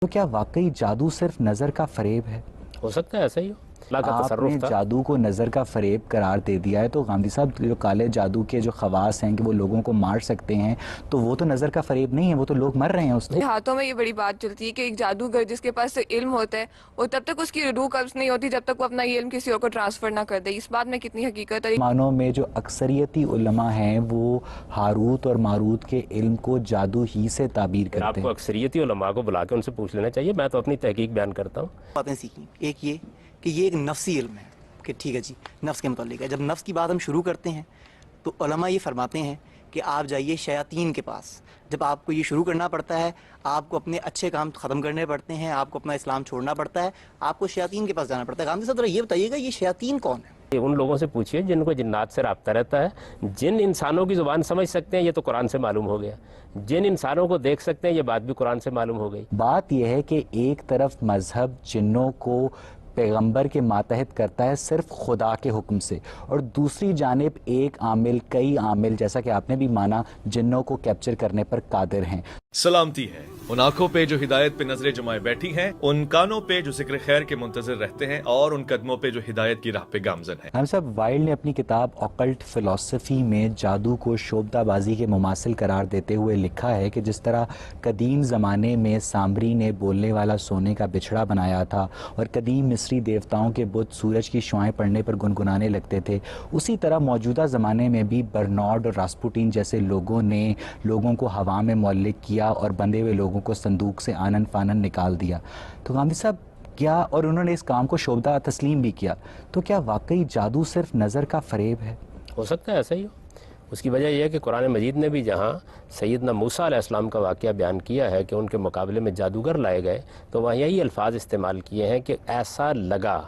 تو کیا واقعی جادو صرف نظر کا فریب ہے؟ ہو سکتا ہے ایسا ہی ہو، اللہ کا آپ نے تصرف تھا۔ جادو کو نظر کا فریب قرار دے دیا ہے، تو غامدی صاحب جو کالے جادو کے جو خواص ہیں کہ وہ لوگوں کو مار سکتے ہیں، تو وہ تو نظر کا فریب نہیں ہے، وہ تو لوگ مر رہے ہیں اس سے۔ ہاتھوں میں یہ بڑی بات چلتی ہے کہ ایک جادوگر جس کے پاس علم ہوتا ہے وہ تب تک اس کی روح قبض نہیں ہوتی جب تک وہ اپنا یہ علم کسی اور کو ٹرانسفر نہ کر دے۔ اس بات میں کتنی حقیقت ہے۔ معنوں میں جو اکثریتی علماء ہیں وہ ہاروت اور ماروت کے علم کو جادو ہی سے تعبیر پھر آپ کرتے کو ہیں۔ اکثریتی علماء کو بلا کے ان سے پوچھ لینا چاہیے، میں تو اپنی تحقیق بیان کرتا ہوں۔ باتیں سیکھیں، ایک یہ کہ یہ ایک نفسی علم ہے کہ ٹھیک ہے جی نفس کے متعلق ہے۔ جب نفس کی بات ہم شروع کرتے ہیں تو علماء یہ فرماتے ہیں کہ آپ جائیے شیاطین کے پاس۔ جب آپ کو یہ شروع کرنا پڑتا ہے، آپ کو اپنے اچھے کام ختم کرنے پڑتے ہیں، آپ کو اپنا اسلام چھوڑنا پڑتا ہے، آپ کو شیاطین کے پاس جانا پڑتا ہے۔ غامدی صاحب ذرا یہ بتائیے گا یہ شیاطین کون ہے؟ ان لوگوں سے پوچھئے جن کو جنات سے رابطہ رہتا ہے، جن انسانوں کی زبان سمجھ سکتے ہیں، یہ تو قرآن سے معلوم ہو گیا، جن انسانوں کو دیکھ سکتے ہیں یہ بات بھی قرآن سے معلوم ہو گئی۔ بات یہ ہے کہ ایک طرف مذہب جنوں کو پیغمبر کے ماتحت کرتا ہے صرف خدا کے حکم سے، اور دوسری جانب ایک عامل کئی عامل جیسا کہ آپ نے بھی مانا جنوں کو کیپچر کرنے پر قادر ہیں۔ سلامتی ہے ان آنکھوں پہ جو ہدایت پہ نظریں جمائے بیٹھی ہیں، ان کانوں پہ جو ذکر خیر کے منتظر رہتے ہیں، اور ان قدموں پہ جو ہدایت کی راہ پہ گامزن ہیں۔ ہم صاحب وائلڈ نے اپنی کتاب اوکلٹ فلسفی میں جادو کو شعبدہ بازی کے مماثل قرار دیتے ہوئے لکھا ہے کہ جس طرح قدیم زمانے میں سامری نے بولنے والا سونے کا بچھڑا بنایا تھا اور قدیم مصری دیوتاؤں کے بت سورج کی شعاعیں پڑنے پر گنگنانے لگتے تھے، اسی طرح موجودہ زمانے میں بھی برنارڈ اور راسپوٹین جیسے لوگوں نے لوگوں کو ہوا میں معلق کیا اور بندھے ہوئے لوگوں کو صندوق سے آنن فانن نکال دیا۔ تو غامدی صاحب کیا، اور انہوں نے اس کام کو شعبدہ تسلیم بھی کیا، تو کیا واقعی جادو صرف نظر کا فریب ہے؟ ہو سکتا ہے ایسا ہی ہو۔ اس کی وجہ یہ ہے کہ قرآن مجید نے بھی جہاں سیدنا موسیٰ علیہ السلام کا واقعہ بیان کیا ہے کہ ان کے مقابلے میں جادوگر لائے گئے، تو وہاں یہی الفاظ استعمال کیے ہیں کہ ایسا لگا،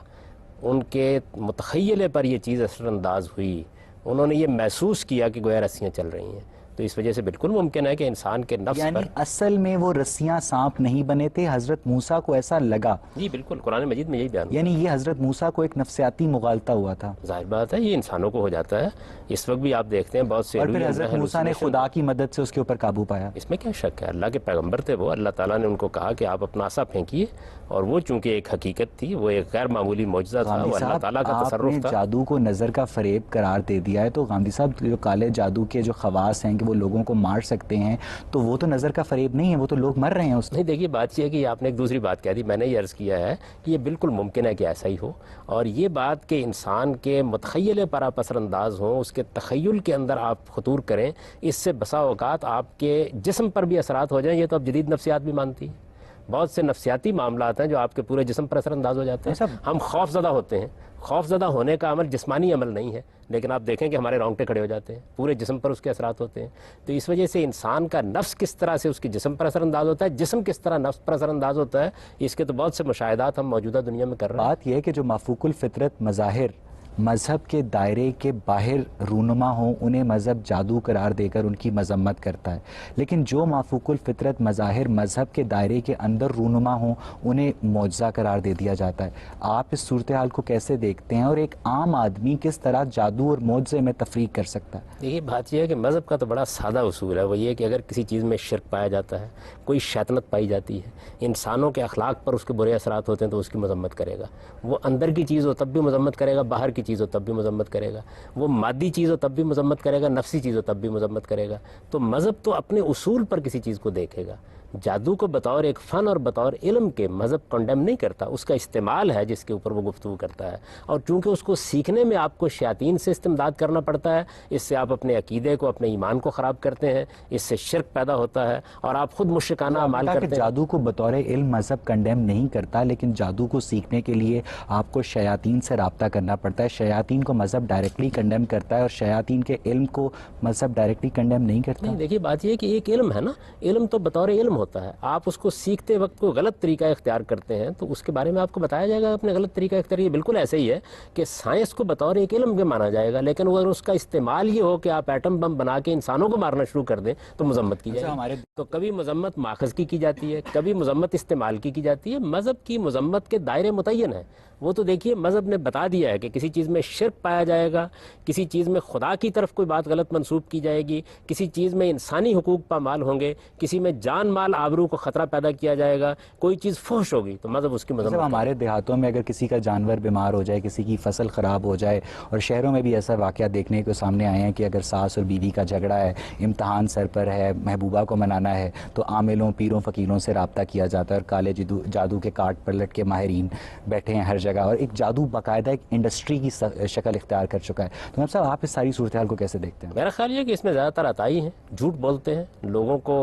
ان کے متخیلے پر یہ چیز اثر انداز ہوئی، انہوں نے یہ محسوس کیا کہ گویا رسیاں چل رہی ہیں۔ تو اس وجہ سے بالکل ممکن ہے کہ انسان کے نفس یعنی پر، اصل میں وہ رسیاں سانپ نہیں بنے تھے، حضرت موسیٰ کو ایسا لگا۔ جی بالکل قرآن مجید میں یہی بیان یعنی یہ حضرت موسیٰ کو ایک نفسیاتی مغالطہ ہوا تھا، ظاہر بات ہے یہ انسانوں کو ہو جاتا ہے۔ اس وقت بھی آپ دیکھتے ہیں بہت سے اور پھر حضرت موسیٰ نے خدا کی مدد سے اس کے اوپر قابو پایا۔ اس میں کیا شک ہے، اللہ کے پیغمبر تھے وہ، اللہ تعالیٰ نے ان کو کہا کہ آپ اپنا عصا پھینکیے، اور وہ چونکہ ایک حقیقت تھی، وہ ایک غیر معمولی معجزہ تھا، غامدی وہ اللہ صاحب تعالیٰ کا آپ تصرف نے تھا۔ جادو کو نظر کا فریب قرار دے دیا ہے، تو غامدی صاحب جو کالے جادو کے جو خواص ہیں کہ وہ لوگوں کو مار سکتے ہیں، تو وہ تو نظر کا فریب نہیں ہے، وہ تو لوگ مر رہے ہیں اس سے۔ نہیں دیکھیے بات یہ ہے کہ آپ نے ایک دوسری بات کہہ دی، میں نے یہ عرض کیا ہے کہ یہ بالکل ممکن ہے کہ ایسا ہی ہو، اور یہ بات کہ انسان کے متخیلے پر آپ اثر انداز ہوں، اس کے تخیل کے اندر آپ خطور کریں، اس سے بسا اوقات آپ کے جسم پر بھی اثرات ہو جائیں، یہ تو اب جدید نفسیات بھی مانتی ہیں۔ بہت سے نفسیاتی معاملات ہیں جو آپ کے پورے جسم پر اثر انداز ہو جاتے ہیں۔ ہم خوف زدہ ہوتے ہیں، خوف زدہ ہونے کا عمل جسمانی عمل نہیں ہے، لیکن آپ دیکھیں کہ ہمارے رونگٹے کھڑے ہو جاتے ہیں، پورے جسم پر اس کے اثرات ہوتے ہیں۔ تو اس وجہ سے انسان کا نفس کس طرح سے اس کے جسم پر اثر انداز ہوتا ہے، جسم کس طرح نفس پر اثر انداز ہوتا ہے، اس کے تو بہت سے مشاہدات ہم موجودہ دنیا میں کر رہے ہیں۔ بات یہ ہے کہ جو مافوق الفطرت مظاہر مذہب کے دائرے کے باہر رونما ہوں، انہیں مذہب جادو قرار دے کر ان کی مذمت کرتا ہے، لیکن جو مافوق الفطرت مظاہر مذہب کے دائرے کے اندر رونما ہوں انہیں معجزہ قرار دے دیا جاتا ہے۔ آپ اس صورتحال کو کیسے دیکھتے ہیں، اور ایک عام آدمی کس طرح جادو اور معجزے میں تفریق کر سکتا ہے؟ دیکھیے بات یہ ہے کہ مذہب کا تو بڑا سادہ اصول ہے، وہ یہ کہ اگر کسی چیز میں شرک پایا جاتا ہے، کوئی شیطنت پائی جاتی ہے، انسانوں کے اخلاق پر اس کے برے اثرات ہوتے ہیں، تو اس کی مذمت کرے گا۔ وہ اندر کی چیز ہو تب بھی مذمت کرے گا، باہر کی چیز ہو تب بھی مذمت کرے گا، وہ مادی چیز ہو تب بھی مذمت کرے گا، نفسی چیز ہو تب بھی مذمت کرے گا۔ تو مذہب تو اپنے اصول پر کسی چیز کو دیکھے گا۔ جادو کو بطور ایک فن اور بطور علم کے مذہب کنڈیم نہیں کرتا، اس کا استعمال ہے جس کے اوپر وہ گفتگو کرتا ہے، اور چونکہ اس کو سیکھنے میں آپ کو شیاطین سے استمداد کرنا پڑتا ہے، اس سے آپ اپنے عقیدے کو، اپنے ایمان کو خراب کرتے ہیں، اس سے شرک پیدا ہوتا ہے، اور آپ خود مشرکانہ اعمال کرتے ہیں۔ جادو کو بطور علم مذہب کنڈیم نہیں کرتا، لیکن جادو کو سیکھنے کے لیے آپ کو شیاطین سے رابطہ کرنا پڑتا ہے۔ شیاطین کو مذہب ڈائریکٹلی کنڈیم کرتا ہے، اور شیاطین کے علم کو مذہب ڈائریکٹلی کنڈیم نہیں کرتا۔ نہیں دیکھیے بات یہ ہے کہ ایک علم ہے نا، علم تو بطور علم ہوتا ہے، آپ اس کو سیکھتے وقت کوئی غلط طریقہ اختیار کرتے ہیں تو اس کے بارے میں آپ کو بتایا جائے گا اپنے غلط طریقہ اختیار۔ یہ بالکل ایسے ہی ہے کہ سائنس کو بطور ایک علم کے مانا جائے گا، لیکن اگر اس کا استعمال یہ ہو کہ آپ ایٹم بم بنا کے انسانوں کو مارنا شروع کر دیں تو مذمت کی جائے گی۔ تو کبھی مذمت ماخذ کی جاتی ہے، کبھی مذمت استعمال کی جاتی ہے۔ مذہب کی مذمت کے دائرے متعین ہیں، وہ تو دیکھیے مذہب نے بتا دیا ہے کہ کسی چیز میں شرک پایا جائے گا، کسی چیز میں خدا کی طرف کوئی بات غلط منسوب کی جائے گی، کسی چیز میں انسانی حقوق پامال ہوں گے، کسی میں جان مال مال آبرو کو خطرہ پیدا کیا جائے گا, کوئی چیز فحش ہوگی تو مذہب اس کی مذمت. ہمارے دیہاتوں میں اگر کسی کا جانور بیمار ہو جائے, کسی کی فصل خراب ہو جائے, اور شہروں میں بھی ایسا واقعہ دیکھنے کو سامنے آئے ہیں کہ اگر ساس اور بیوی کا جھگڑا ہے, امتحان سر پر ہے, محبوبہ کو منانا ہے, تو عاملوں, پیروں, فقیروں سے رابطہ کیا جاتا ہے, اور کالے جادو کے کاٹ پلٹ کے ماہرین بیٹھے ہیں ہر جگہ, اور ایک جادو باقاعدہ ایک انڈسٹری کی شکل اختیار کر چکا ہے. تو صاحب آپ اس ساری صورتحال کو کیسے دیکھتے ہیں؟ میرا خیال یہ کہ اس میں زیادہ تر عطائی ہیں, جھوٹ بولتے ہیں, لوگوں کو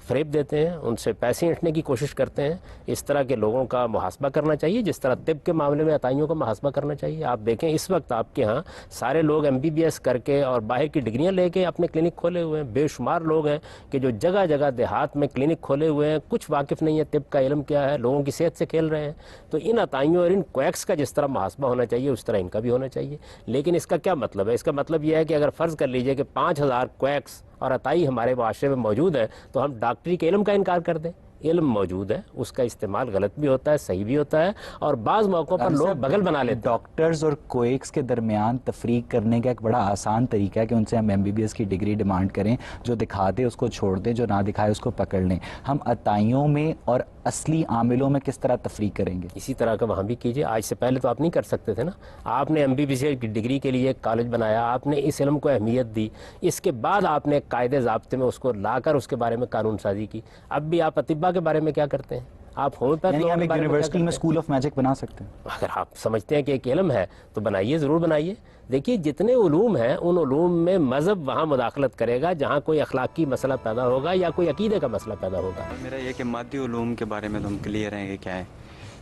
فریب دیتے ہیں, ان سے پیسے اینٹھنے کی کوشش کرتے ہیں. اس طرح کے لوگوں کا محاسبہ کرنا چاہیے جس طرح طب کے معاملے میں عطائیوں کا محاسبہ کرنا چاہیے. آپ دیکھیں اس وقت آپ کے ہاں سارے لوگ MBBS کر کے اور باہر کی ڈگریاں لے کے اپنے کلینک کھولے ہوئے ہیں. بے شمار لوگ ہیں کہ جو جگہ جگہ دیہات میں کلینک کھولے ہوئے ہیں, کچھ واقف نہیں ہے طب کا علم کیا ہے, لوگوں کی صحت سے کھیل رہے ہیں. تو ان عطائیوں اور ان کویکس کا جس طرح محاسبہ ہونا چاہیے اس طرح ان کا بھی ہونا چاہیے. لیکن اس کا کیا مطلب ہے؟ اس کا مطلب یہ ہے کہ اگر فرض کر لیجئے کہ 5000 کویکس اور عطائی ہمارے معاشرے میں موجود ہے تو ہم ڈاکٹری کے علم کا انکار کر دیں. علم موجود ہے, اس کا استعمال غلط بھی ہوتا ہے, صحیح بھی ہوتا ہے, اور بعض موقعوں پر لوگ بغل بنا لیتے ہیں. ڈاکٹرز اور کویکس کے درمیان تفریق کرنے کا ایک بڑا آسان طریقہ ہے کہ ان سے ہم MBBS کی ڈگری ڈیمانڈ کریں, جو دکھا دے اس کو چھوڑ دیں, جو نہ دکھائے اس کو پکڑ لیں. ہم عطائیوں میں اور اصلی عاملوں میں کس طرح تفریق کریں گے؟ اسی طرح کا وہاں بھی کیجئے. آج سے پہلے تو آپ نہیں کر سکتے تھے نا, آپ نے MBBS کی ڈگری کے لیے ایک کالج بنایا, آپ نے اس علم کو اہمیت دی, اس کے بعد آپ نے قاعدے ضابطے میں اس کو لا کر اس کے بارے میں قانون سازی کی. اب بھی آپ اطباء کے بارے میں کیا کرتے ہیں؟ آپ ہومیوپیتھ یعنی ہم ایک یونیورسٹی میں اسکول آف میجک بنا سکتے ہیں؟ اگر آپ سمجھتے ہیں کہ ایک علم ہے تو بنائیے, ضرور بنائیے. دیکھیے جتنے علوم ہیں ان علوم میں مذہب وہاں مداخلت کرے گا جہاں کوئی اخلاقی مسئلہ پیدا ہوگا یا کوئی عقیدے کا مسئلہ پیدا ہوگا. میرا یہ کہ مادی علوم کے بارے میں تم کلیئر ہیں کہ کیا ہے.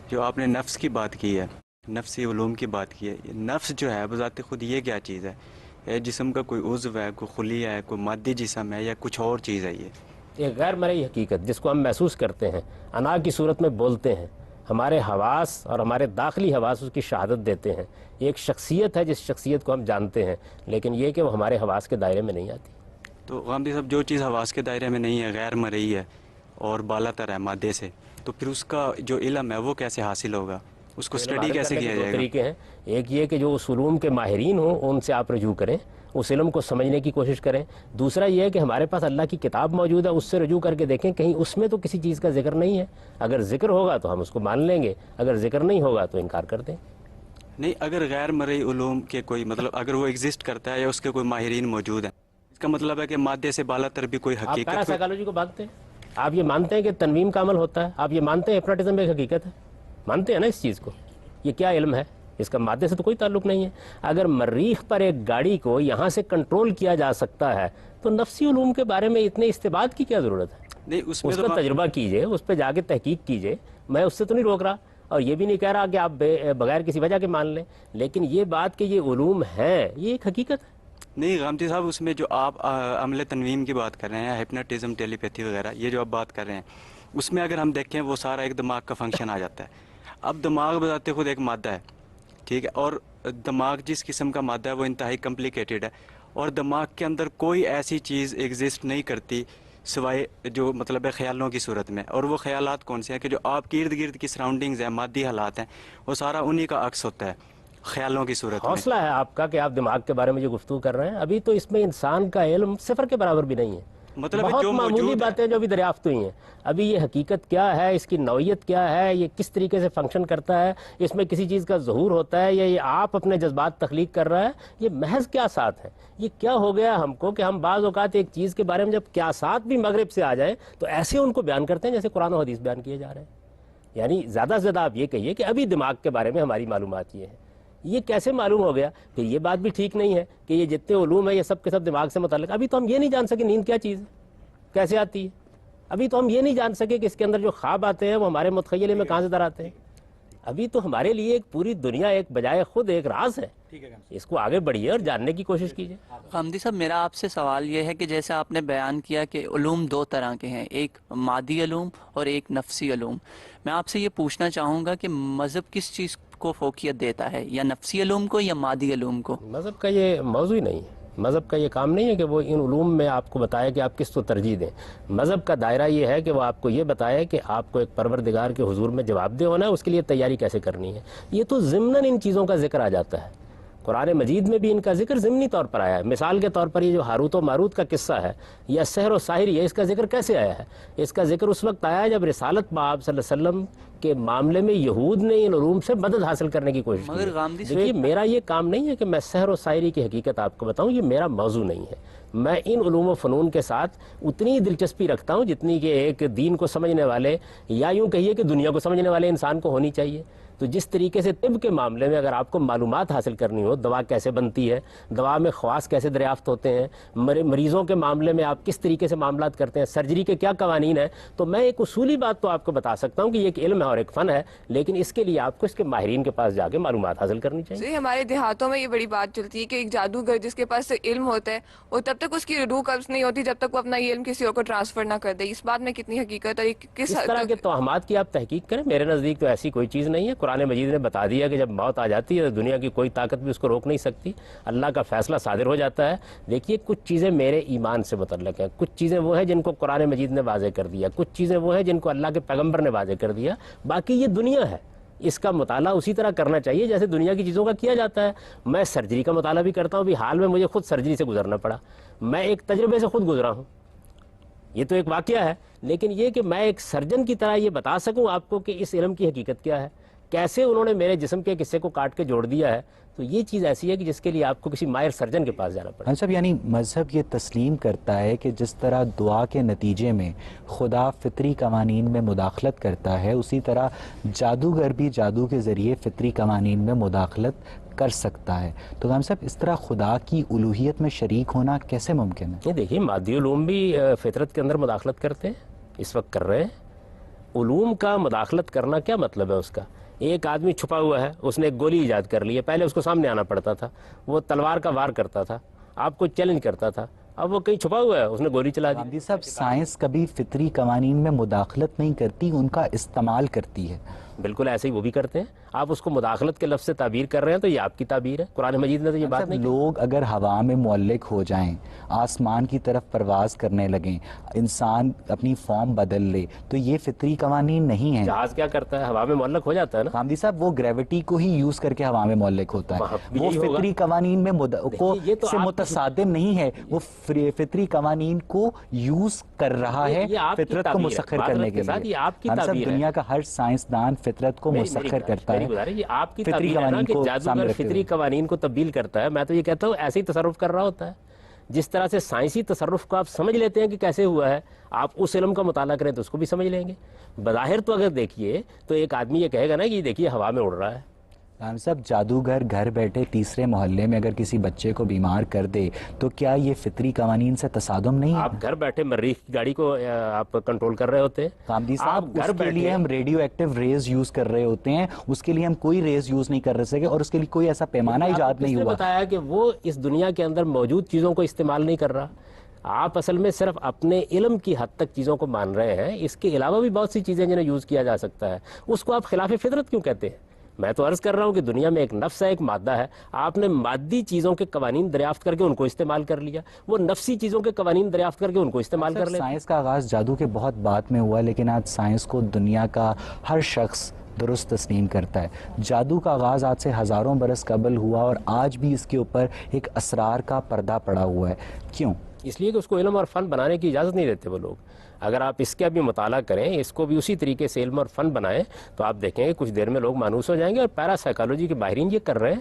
جو آپ نے نفس کی بات کی ہے, نفسی علوم کی بات کی ہے, نفس جو ہے بذات خود یہ کیا چیز ہے؟ جسم کا کوئی عضو ہے, کوئی خلیہ ہے, کوئی مادی جسم ہے, یا کچھ اور چیز ہے؟ یہ ایک غیر مرئی حقیقت جس کو ہم محسوس کرتے ہیں, انا کی صورت میں بولتے ہیں, ہمارے حواس اور ہمارے داخلی حواس اس کی شہادت دیتے ہیں. ایک شخصیت ہے جس شخصیت کو ہم جانتے ہیں, لیکن یہ کہ وہ ہمارے حواس کے دائرے میں نہیں آتی. تو غامدی صاحب جو چیز حواس کے دائرے میں نہیں ہے, غیر مرئی ہے اور بالا تر ہے مادے سے, تو پھر اس کا جو علم ہے وہ کیسے حاصل ہوگا؟ اس کو اسٹڈی کیسے کیا جائے گا؟ طریقے ہیں. ایک یہ کہ جو اس علوم کے ماہرین ہوں ان سے آپ رجوع کریں, اس علم کو سمجھنے کی کوشش کریں. دوسرا یہ ہے کہ ہمارے پاس اللہ کی کتاب موجود ہے, اس سے رجوع کر کے دیکھیں کہیں اس میں تو کسی چیز کا ذکر نہیں ہے. اگر ذکر ہوگا تو ہم اس کو مان لیں گے, اگر ذکر نہیں ہوگا تو انکار کر دیں. نہیں, اگر غیر مرئی علوم کے کوئی مطلب اگر وہ ایگزسٹ کرتا ہے یا اس کے کوئی ماہرین موجود ہیں, اس کا مطلب ہے کہ مادے سے بالا تر بھی کوئی آپ حقیقت. پیراسائیکالوجی کو مانتے ہیں؟ آپ یہ مانتے ہیں کہ تنویم کا عمل ہوتا ہے؟ آپ یہ مانتے ہیں ہپناٹزم ایک حقیقت ہے؟ مانتے ہیں نا اس چیز کو؟ یہ کیا علم ہے؟ اس کا مادے سے تو کوئی تعلق نہیں ہے. اگر مریخ پر ایک گاڑی کو یہاں سے کنٹرول کیا جا سکتا ہے تو نفسی علوم کے بارے میں اتنے استباد کی کیا ضرورت ہے؟ نہیں, اس میں اس کا تجربہ کیجئے, اس پہ جا کے تحقیق کیجئے. میں اس سے تو نہیں روک رہا, اور یہ بھی نہیں کہہ رہا کہ آپ بغیر کسی وجہ کے مان لیں, لیکن یہ بات کہ یہ علوم ہیں یہ ایک حقیقت ہے. نہیں غامدی صاحب, اس میں جو آپ عمل تنویم کی بات کر رہے ہیں, ہپناٹزم, ٹیلی پیتھی وغیرہ, یہ جو آپ بات کر رہے ہیں, اس میں اگر ہم دیکھیں وہ سارا ایک دماغ کا فنکشن آ جاتا ہے. اب دماغ بذات خود ایک مادہ ہے, ٹھیک ہے, اور دماغ جس قسم کا مادہ ہے وہ انتہائی کمپلیکیٹڈ ہے, اور دماغ کے اندر کوئی ایسی چیز ایگزسٹ نہیں کرتی سوائے جو مطلب ہے خیالوں کی صورت میں. اور وہ خیالات کون سے ہیں کہ جو آپ کے ارد گرد کی سراؤنڈنگز ہیں, مادی حالات ہیں, وہ سارا انہی کا عکس ہوتا ہے خیالوں کی صورت میں. حوصلہ ہے آپ کا کہ آپ دماغ کے بارے میں جو گفتگو کر رہے ہیں, ابھی تو اس میں انسان کا علم صفر کے برابر بھی نہیں ہے. مطلب بہت جو معمولی موجود ہے, باتیں جو بھی دریافت ہوئی ہیں. ابھی یہ حقیقت کیا ہے, اس کی نوعیت کیا ہے, یہ کس طریقے سے فنکشن کرتا ہے, اس میں کسی چیز کا ظہور ہوتا ہے یا یہ آپ اپنے جذبات تخلیق کر رہا ہے, یہ محض قیاسات ہے. یہ کیا ہو گیا ہم کو کہ ہم بعض اوقات ایک چیز کے بارے میں جب قیاسات بھی مغرب سے آ جائیں تو ایسے ان کو بیان کرتے ہیں جیسے قرآن و حدیث بیان کیے جا رہے ہیں. یعنی زیادہ سے زیادہ آپ یہ کہیے کہ ابھی دماغ کے بارے میں ہماری معلومات یہ ہیں. یہ کیسے معلوم ہو گیا؟ پھر یہ بات بھی ٹھیک نہیں ہے کہ یہ جتنے علوم ہیں یہ سب کے سب دماغ سے متعلق. ابھی تو ہم یہ نہیں جان سکے نیند کیا چیز ہے, کیسے آتی ہے. ابھی تو ہم یہ نہیں جان سکے کہ اس کے اندر جو خواب آتے ہیں وہ ہمارے متخیلے میں کہاں سے در آتے ہیں. ابھی تو ہمارے لیے ایک پوری دنیا ایک بجائے خود ایک راز ہے. اس کو آگے بڑھیے اور جاننے کی کوشش کیجیے. غامدی صاحب, میرا آپ سے سوال یہ ہے کہ جیسے آپ نے بیان کیا کہ علوم دو طرح کے ہیں, ایک مادی علوم اور ایک نفسی علوم. میں آپ سے یہ پوچھنا چاہوں گا کہ مذہب کس چیز کو فوقیت دیتا ہے, یا نفسی علوم کو یا مادی علوم کو؟ مذہب کا یہ موضوع ہی نہیں ہے. مذہب کا یہ کام نہیں ہے کہ وہ ان علوم میں آپ کو بتائے کہ آپ کس کو ترجیح دیں. مذہب کا دائرہ یہ ہے کہ وہ آپ کو یہ بتائے کہ آپ کو ایک پروردگار کے حضور میں جواب دہ ہونا ہے, اس کے لیے تیاری کیسے کرنی ہے. یہ تو ضمناً ان چیزوں کا ذکر آ جاتا ہے. قرآن مجید میں بھی ان کا ذکر ضمنی طور پر آیا ہے. مثال کے طور پر یہ جو ہاروت و ماروت کا قصہ ہے یا سحر و ساحری ہے، اس کا ذکر کیسے آیا ہے؟ اس کا ذکر اس وقت آیا ہے جب رسالت باب صلی اللہ علیہ وسلم کے معاملے میں یہود نے ان علوم سے مدد حاصل کرنے کی کوشش کی. مگر غامدی دیکھیے میرا یہ کام نہیں ہے کہ میں سحر و ساحری کی حقیقت آپ کو بتاؤں، یہ میرا موضوع نہیں ہے. میں ان علوم و فنون کے ساتھ اتنی دلچسپی رکھتا ہوں جتنی کہ ایک دین کو سمجھنے والے یا یوں کہیے کہ دنیا کو سمجھنے والے انسان کو ہونی چاہیے. تو جس طریقے سے طب کے معاملے میں اگر آپ کو معلومات حاصل کرنی ہو، دوا کیسے بنتی ہے، دوا میں خواص کیسے دریافت ہوتے ہیں، مریضوں کے معاملے میں آپ کس طریقے سے معاملات کرتے ہیں، سرجری کے کیا قوانین ہیں، تو میں ایک اصولی بات تو آپ کو بتا سکتا ہوں کہ یہ ایک علم ہے اور ایک فن ہے، لیکن اس کے لیے آپ کو اس کے ماہرین کے پاس جا کے معلومات حاصل کرنی چاہیے. ہمارے دیہاتوں میں یہ بڑی بات چلتی ہے کہ ایک جادوگر جس کے پاس علم ہوتا ہے وہ تب تک اس کی روح قبض نہیں ہوتی جب تک وہ اپنا یہ علم کسی اور کو ٹرانسفر نہ کر دے. اس بات میں کتنی حقیقت ہے؟ اس طرح کے توہمات کی آپ تحقیق کریں. میرے نزدیک تو ایسی کوئی چیز نہیں ہے. قرآن مجید نے بتا دیا کہ جب موت آ جاتی ہے تو دنیا کی کوئی طاقت بھی اس کو روک نہیں سکتی، اللہ کا فیصلہ صادر ہو جاتا ہے. دیکھیے کچھ چیزیں میرے ایمان سے متعلق ہیں، کچھ چیزیں وہ ہیں جن کو قرآن مجید نے واضح کر دیا، کچھ چیزیں وہ ہیں جن کو اللہ کے پیغمبر نے واضح کر دیا. باقی یہ دنیا ہے، اس کا مطالعہ اسی طرح کرنا چاہیے جیسے دنیا کی چیزوں کا کیا جاتا ہے. میں سرجری کا مطالعہ بھی کرتا ہوں، ابھی حال میں مجھے خود سرجری سے گزرنا پڑا. میں ایک تجربے سے خود گزرا ہوں، یہ تو ایک واقعہ ہے، لیکن یہ کہ میں ایک سرجن کی طرح یہ بتا سکوں آپ کو کہ اس علم کی حقیقت کیا ہے، کیسے انہوں نے میرے جسم کے حصے کو کاٹ کے جوڑ دیا ہے، تو یہ چیز ایسی ہے کہ جس کے لیے آپ کو کسی ماہر سرجن کے پاس جانا پڑے. صاحب یعنی مذہب یہ تسلیم کرتا ہے کہ جس طرح دعا کے نتیجے میں خدا فطری قوانین میں مداخلت کرتا ہے، اسی طرح جادوگر بھی جادو کے ذریعے فطری قوانین میں مداخلت کر سکتا ہے. تو غام صاحب اس طرح خدا کی الوہیت میں شریک ہونا کیسے ممکن ہے؟ یہ دیکھیے مادی علوم بھی فطرت کے اندر مداخلت کرتے ہیں، اس وقت کر رہے ہیں. علوم کا مداخلت کرنا کیا مطلب ہے اس کا؟ ایک آدمی چھپا ہوا ہے، اس نے ایک گولی ایجاد کر لی ہے، پہلے اس کو سامنے آنا پڑتا تھا، وہ تلوار کا وار کرتا تھا، آپ کو چیلنج کرتا تھا. اب وہ کہیں چھپا ہوا ہے، اس نے گولی چلا دی. غامدی صاحب سائنس کبھی فطری قوانین میں مداخلت نہیں کرتی، ان کا استعمال کرتی ہے. بالکل ایسے ہی وہ بھی کرتے ہیں. آپ اس کو مداخلت کے لفظ سے تعبیر کر رہے ہیں تو یہ آپ کی تعبیر ہے. قرآن مجید نے تو یہ بات نہیں کی. لوگ اگر ہوا میں معلق ہو جائیں، آسمان کی طرف پرواز کرنے لگیں، انسان اپنی فارم بدل لے، تو یہ فطری قوانین نہیں ہیں. جہاز کیا کرتا ہے؟ ہوا میں معلق ہو جاتا ہے نا. غامدی صاحب وہ گریوٹی کو ہی یوز کر کے ہوا میں معلق ہوتا ہے، وہ فطری قوانین میں سے متصادم نہیں ہے، وہ فطری قوانین کو یوز کر رہا ہے فطرت کو مسخر کرنے کے لیے. ہم سب دنیا کا ہر سائنسدان فطرت کو مسخر کرتا ہے. یہ آپ کی تعبیر ہے نا کہ جادوگر فطری قوانین کو تبدیل کرتا ہے. میں تو یہ کہتا ہوں ایسے ہی تصرف کر رہا ہوتا ہے. جس طرح سے سائنسی تصرف کو آپ سمجھ لیتے ہیں کہ کیسے ہوا ہے، آپ اس علم کا مطالعہ کریں تو اس کو بھی سمجھ لیں گے. بظاہر تو اگر دیکھیے تو ایک آدمی یہ کہے گا نا کہ دیکھیے ہوا میں اڑ رہا ہے. ہم سب جادوگر گھر بیٹھے تیسرے محلے میں اگر کسی بچے کو بیمار کر دے تو کیا یہ فطری قوانین سے تصادم نہیں ہے؟ آپ گھر بیٹھے مریخ کی گاڑی کو آپ کنٹرول کر رہے ہوتے ہیں. غامدی صاحب اس کے لیے ہم ریڈیو ایکٹیو ریز یوز کر رہے ہوتے ہیں، اس کے لیے ہم کوئی ریز یوز نہیں کر سکے اور اس کے لیے کوئی ایسا پیمانہ ایجاد نہیں ہوا. بتایا کہ وہ اس دنیا کے اندر موجود چیزوں کو استعمال نہیں کر رہا. آپ اصل میں صرف اپنے علم کی حد تک چیزوں کو مان رہے ہیں. اس کے علاوہ بھی بہت سی چیزیں جنہیں یوز کیا جا سکتا ہے، اس کو آپ خلاف فطرت کیوں کہتے ہیں؟ میں تو عرض کر رہا ہوں کہ دنیا میں ایک نفس ہے، ایک مادہ ہے. آپ نے مادی چیزوں کے قوانین دریافت کر کے ان کو استعمال کر لیا، وہ نفسی چیزوں کے قوانین دریافت کر کے ان کو استعمال کر لیا. سائنس کا آغاز جادو کے بہت بعد میں ہوا، لیکن آج سائنس کو دنیا کا ہر شخص درست تسلیم کرتا ہے. جادو کا آغاز آج سے ہزاروں برس قبل ہوا اور آج بھی اس کے اوپر ایک اسرار کا پردہ پڑا ہوا ہے. کیوں؟ اس لیے کہ اس کو علم اور فن بنانے کی اجازت نہیں دیتے وہ لوگ. اگر آپ اس کا بھی مطالعہ کریں، اس کو بھی اسی طریقے سے علم اور فن بنائیں تو آپ دیکھیں گے کچھ دیر میں لوگ مانوس ہو جائیں گے. اور پیرا سائیکالوجی کے ماہرین یہ کر رہے ہیں.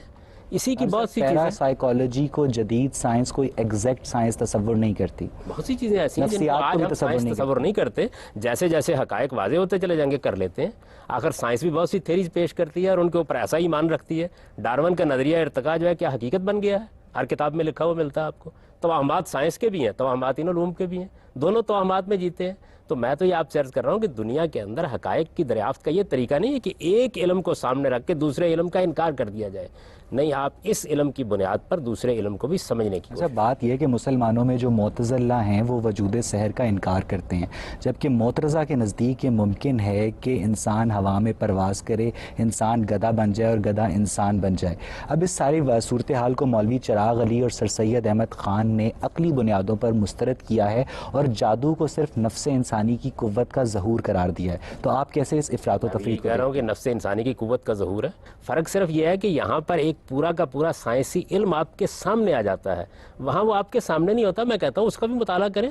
اسی کی بہت سی چیزیں، پیرا سائیکالوجی کو جدید سائنس کوئی ایگزیکٹ سائنس تصور نہیں کرتی. بہت سی چیزیں ایسی ہیں جن کو آج ہم سائنس تصور نہیں کرتے. جیسے جیسے حقائق واضح ہوتے چلے جائیں گے کر لیتے ہیں. آخر سائنس بھی بہت سی تھیریز پیش کرتی ہے اور ان کے اوپر ایسا ایمان رکھتی ہے. ڈارون کا نظریہ ارتقاء جو ہے کیا حقیقت بن گیا ہے؟ ہر کتاب میں لکھا ہوا ملتا ہے آپ کو. توہمات سائنس کے بھی ہیں، توہمات ان علوم کے بھی ہیں، دونوں توہمات میں جیتے ہیں. تو میں تو یہ آپ سے عرض کر رہا ہوں کہ دنیا کے اندر حقائق کی دریافت کا یہ طریقہ نہیں ہے کہ ایک علم کو سامنے رکھ کے دوسرے علم کا انکار کر دیا جائے. نہیں، آپ اس علم کی بنیاد پر دوسرے علم کو بھی سمجھنے کی کوشش. بات یہ کہ مسلمانوں میں جو معتزلہ ہیں وہ وجود سحر کا انکار کرتے ہیں، جبکہ معترضہ کے نزدیک یہ ممکن ہے کہ انسان ہوا میں پرواز کرے، انسان گدھا بن جائے اور گدھا انسان بن جائے. اب اس ساری صورتحال کو مولوی چراغ علی اور سر سید احمد خان نے عقلی بنیادوں پر مسترد کیا ہے اور جادو کو صرف نفس انسانی کی قوت کا ظہور قرار دیا ہے. تو آپ کیسے اس افراط و تفریط کو کہہ رہا ہوں کہ نفس انسانی کی قوت کا ظہور ہے. فرق صرف یہ ہے کہ یہاں پر ایک پورا کا پورا سائنسی علم آپ کے سامنے آ جاتا ہے, وہاں وہ آپ کے سامنے نہیں ہوتا. میں کہتا ہوں اس کا بھی مطالعہ کریں.